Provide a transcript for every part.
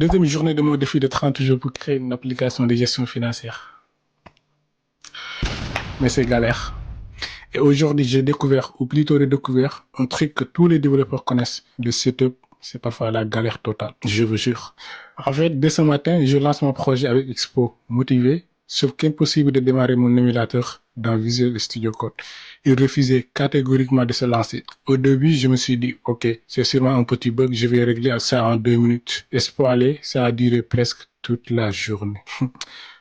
Deuxième journée de mon défi de 30 jours pour créer une application de gestion financière. Mais c'est galère. Et aujourd'hui, j'ai découvert, ou plutôt redécouvert, un truc que tous les développeurs connaissent. Le setup, c'est parfois la galère totale, je vous jure. En fait, dès ce matin, je lance mon projet avec Expo, motivé, sauf qu'impossible de démarrer mon émulateur dans Visual Studio Code. Il refusait catégoriquement de se lancer. Au début, je me suis dit, ok, c'est sûrement un petit bug, je vais régler ça en 2 minutes. Expo allait, ça a duré presque toute la journée.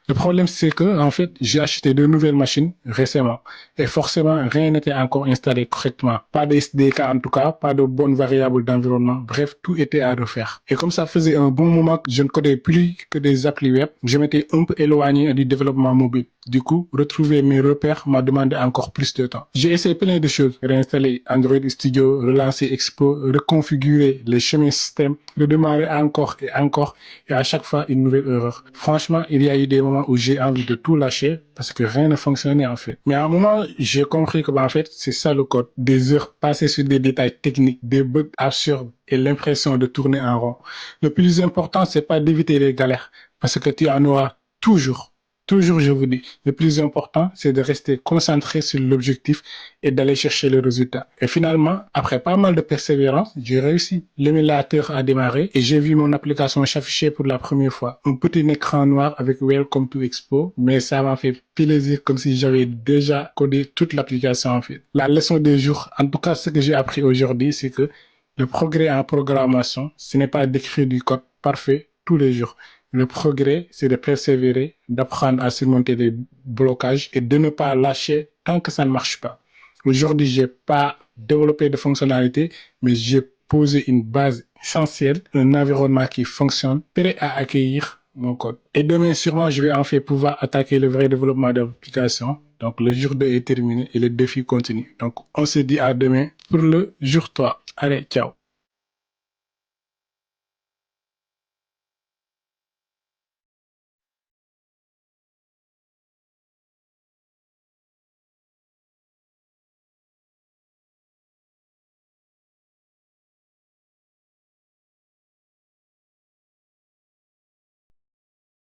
Le problème, c'est que, en fait, j'ai acheté 2 nouvelles machines récemment. Et forcément, rien n'était encore installé correctement. Pas de SDK en tout cas, pas de bonnes variables d'environnement. Bref, tout était à refaire. Et comme ça faisait un bon moment que je ne codais plus que des applis web, je m'étais un peu éloigné du développement mobile. Du coup, retrouver mes repères m'a demandé encore plus de temps. J'ai essayé plein de choses. Réinstaller Android Studio, relancer Expo, reconfigurer les chemins système, redémarrer encore et encore. Et à chaque fois, une nouvelle erreur. Franchement, il y a eu des moments où j'ai envie de tout lâcher parce que rien ne fonctionnait en fait. Mais à un moment, j'ai compris que en fait, c'est ça le code. Des heures passées sur des détails techniques, des bugs absurdes et l'impression de tourner en rond. Le plus important, c'est pas d'éviter les galères parce que tu en auras toujours. Toujours, je vous dis, le plus important, c'est de rester concentré sur l'objectif et d'aller chercher le résultat. Et finalement, après pas mal de persévérance, j'ai réussi. L'émulateur a démarré et j'ai vu mon application s'afficher pour la première fois. Un petit écran noir avec Welcome to Expo, mais ça m'a fait plaisir comme si j'avais déjà codé toute l'application en fait. La leçon du jour, en tout cas ce que j'ai appris aujourd'hui, c'est que le progrès en programmation, ce n'est pas d'écrire du code parfait tous les jours. Le progrès, c'est de persévérer, d'apprendre à surmonter les blocages et de ne pas lâcher tant que ça ne marche pas. Aujourd'hui, j'ai pas développé de fonctionnalités, mais j'ai posé une base essentielle, un environnement qui fonctionne, prêt à accueillir mon code. Et demain, sûrement, je vais enfin pouvoir attaquer le vrai développement de l'application. Donc, le jour 2 est terminé et le défi continue. Donc, on se dit à demain pour le jour 3. Allez, ciao.